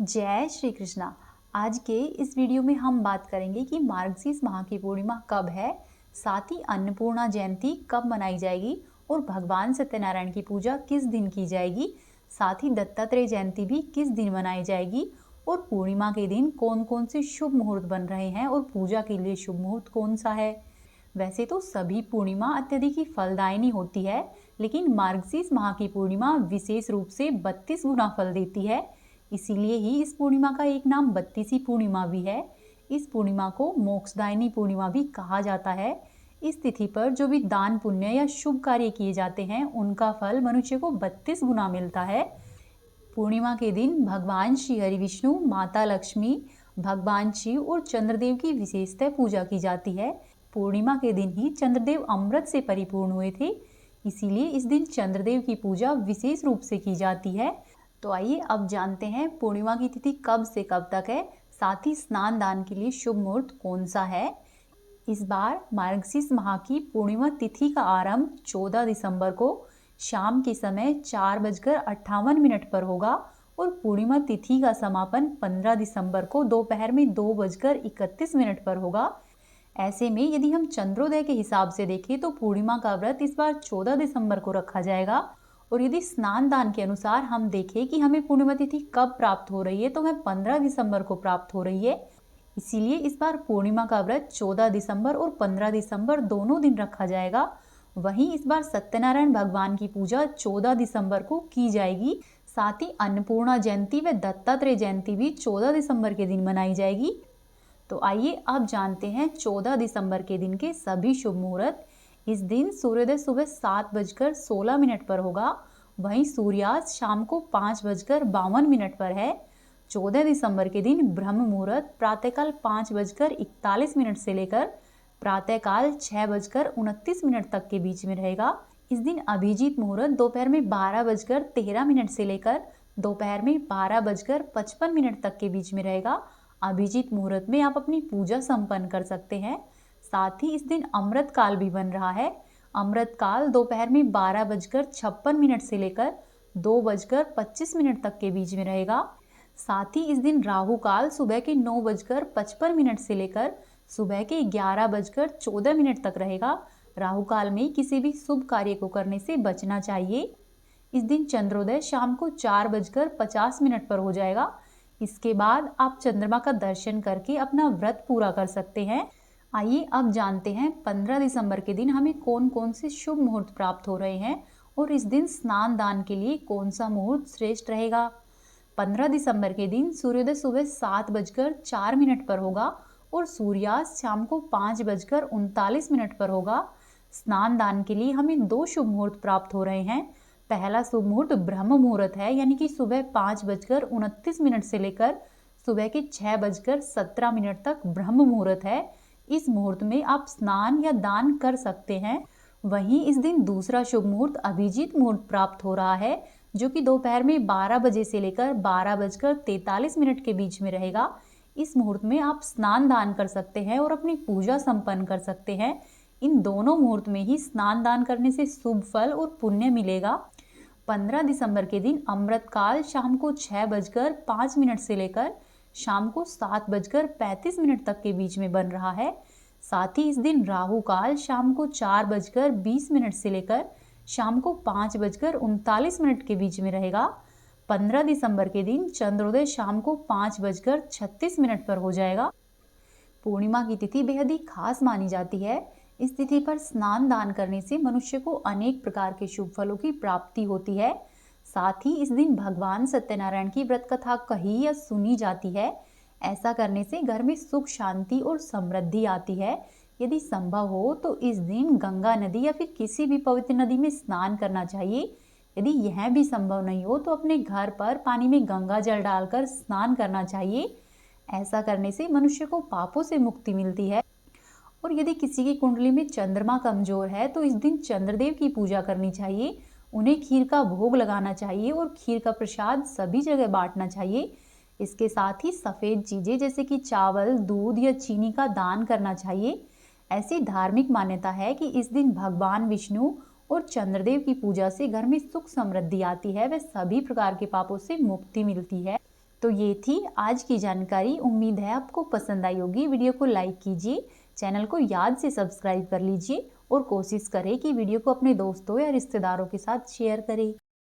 जय श्री कृष्णा। आज के इस वीडियो में हम बात करेंगे कि मार्गशीर्ष माह की पूर्णिमा कब है, साथ ही अन्नपूर्णा जयंती कब मनाई जाएगी और भगवान सत्यनारायण की पूजा किस दिन की जाएगी, साथ ही दत्तात्रेय जयंती भी किस दिन मनाई जाएगी और पूर्णिमा के दिन कौन कौन से शुभ मुहूर्त बन रहे हैं और पूजा के लिए शुभ मुहूर्त कौन सा है। वैसे तो सभी पूर्णिमा अत्यधिक ही फलदायिनी होती है, लेकिन मार्गशीर्ष माह की पूर्णिमा विशेष रूप से 32 गुना फल देती है। इसीलिए ही इस पूर्णिमा का एक नाम 32वीं पूर्णिमा भी है। इस पूर्णिमा को मोक्षदायिनी पूर्णिमा भी कहा जाता है। इस तिथि पर जो भी दान पुण्य या शुभ कार्य किए जाते हैं उनका फल मनुष्य को 32 गुना मिलता है। पूर्णिमा के दिन भगवान श्री हरि विष्णु, माता लक्ष्मी, भगवान शिव और चंद्रदेव की विशेषतः पूजा की जाती है। पूर्णिमा के दिन ही चंद्रदेव अमृत से परिपूर्ण हुए थे, इसीलिए इस दिन चंद्रदेव की पूजा विशेष रूप से की जाती है। तो आइए अब जानते हैं पूर्णिमा की तिथि कब से कब तक है, साथ ही स्नान दान के लिए शुभ मुहूर्त कौन सा है। इस बार मार्गशीर्ष माह की पूर्णिमा तिथि का आरंभ 14 दिसंबर को शाम के समय 4:58 पर होगा और पूर्णिमा तिथि का समापन 15 दिसंबर को दोपहर में 2:31 पर होगा। ऐसे में यदि हम चंद्रोदय के हिसाब से देखें तो पूर्णिमा का व्रत इस बार 14 दिसंबर को रखा जाएगा और यदि स्नान दान के अनुसार हम देखें कि हमें पूर्णिमा तिथि कब प्राप्त हो रही है तो वह 15 दिसंबर को प्राप्त हो रही है। इसीलिए इस बार पूर्णिमा का व्रत 14 दिसंबर और 15 दिसंबर दोनों दिन रखा जाएगा। वहीं इस बार सत्यनारायण भगवान की पूजा 14 दिसंबर को की जाएगी। साथ ही अन्नपूर्णा जयंती व दत्तात्रेय जयंती भी 14 दिसंबर के दिन मनाई जाएगी। तो आइए अब जानते हैं 14 दिसंबर के दिन के सभी शुभ मुहूर्त। इस दिन सूर्योदय सुबह 7:16 पर होगा, वहीं सूर्यास्त शाम को 5:52 पर है। 14 दिसंबर के दिन ब्रह्म मुहूर्त प्रातःकाल 5:41 से लेकर प्रातःकाल 6:29 तक के बीच में रहेगा। इस दिन अभिजीत मुहूर्त दोपहर में 12:13 से लेकर दोपहर में 12:55 तक के बीच में रहेगा। अभिजीत मुहूर्त में आप अपनी पूजा संपन्न कर सकते हैं। साथ ही इस दिन अमृत काल भी बन रहा है। अमृत काल दोपहर में 12:56 से लेकर 2:25 तक के बीच में रहेगा। साथ ही इस दिन राहु काल सुबह के 9:55 से लेकर सुबह के 11:14 तक रहेगा। राहु काल में किसी भी शुभ कार्य को करने से बचना चाहिए। इस दिन चंद्रोदय शाम को 4:50 पर हो जाएगा। इसके बाद आप चंद्रमा का दर्शन करके अपना व्रत पूरा कर सकते हैं। आइए अब जानते हैं 15 दिसंबर के दिन हमें कौन कौन से शुभ मुहूर्त प्राप्त हो रहे हैं और इस दिन स्नान दान के लिए कौन सा मुहूर्त श्रेष्ठ रहेगा। 15 दिसंबर के दिन सूर्योदय सुबह 7:04 पर होगा और सूर्यास्त शाम को 5:39 पर होगा। स्नान दान के लिए हमें दो शुभ मुहूर्त प्राप्त हो रहे हैं। पहला शुभ मुहूर्त ब्रह्म मुहूर्त है, यानी कि सुबह 5:29 से लेकर सुबह के 6:17 तक ब्रह्म मुहूर्त है। इस मुहूर्त में आप स्नान या दान कर सकते हैं। वहीं इस दिन दूसरा शुभ मुहूर्त अभिजीत मुहूर्त प्राप्त हो रहा है, जो कि दोपहर में 12 बजे से लेकर 12:43 के बीच में रहेगा। इस मुहूर्त में आप स्नान दान कर सकते हैं और अपनी पूजा संपन्न कर सकते हैं। इन दोनों मुहूर्त में ही स्नान दान करने से शुभ फल और पुण्य मिलेगा। 15 दिसंबर के दिन अमृत काल शाम को 6:05 से लेकर शाम को 7:35 तक के बीच में बन रहा है। साथ ही इस दिन राहु काल शाम को 4:20 से लेकर शाम को 5:39 के बीच में रहेगा। 15 दिसंबर के दिन चंद्रोदय शाम को 5:36 पर हो जाएगा। पूर्णिमा की तिथि बेहद ही खास मानी जाती है। इस तिथि पर स्नान दान करने से मनुष्य को अनेक प्रकार के शुभ फलों की प्राप्ति होती है। साथ ही इस दिन भगवान सत्यनारायण की व्रत कथा कही या सुनी जाती है। ऐसा करने से घर में सुख, शांति और समृद्धि आती है। यदि संभव हो तो इस दिन गंगा नदी या फिर किसी भी पवित्र नदी में स्नान करना चाहिए। यदि यह भी संभव नहीं हो तो अपने घर पर पानी में गंगा जल डालकर स्नान करना चाहिए। ऐसा करने से मनुष्य को पापों से मुक्ति मिलती है। और यदि किसी की कुंडली में चंद्रमा कमजोर है तो इस दिन चंद्रदेव की पूजा करनी चाहिए। उन्हें खीर का भोग लगाना चाहिए और खीर का प्रसाद सभी जगह बांटना चाहिए। इसके साथ ही सफ़ेद चीज़ें जैसे कि चावल, दूध या चीनी का दान करना चाहिए। ऐसी धार्मिक मान्यता है कि इस दिन भगवान विष्णु और चंद्रदेव की पूजा से घर में सुख समृद्धि आती है व सभी प्रकार के पापों से मुक्ति मिलती है। तो ये थी आज की जानकारी। उम्मीद है आपको पसंद आई होगी। वीडियो को लाइक कीजिए, चैनल को याद से सब्सक्राइब कर लीजिए और कोशिश करें कि वीडियो को अपने दोस्तों या रिश्तेदारों के साथ शेयर करें।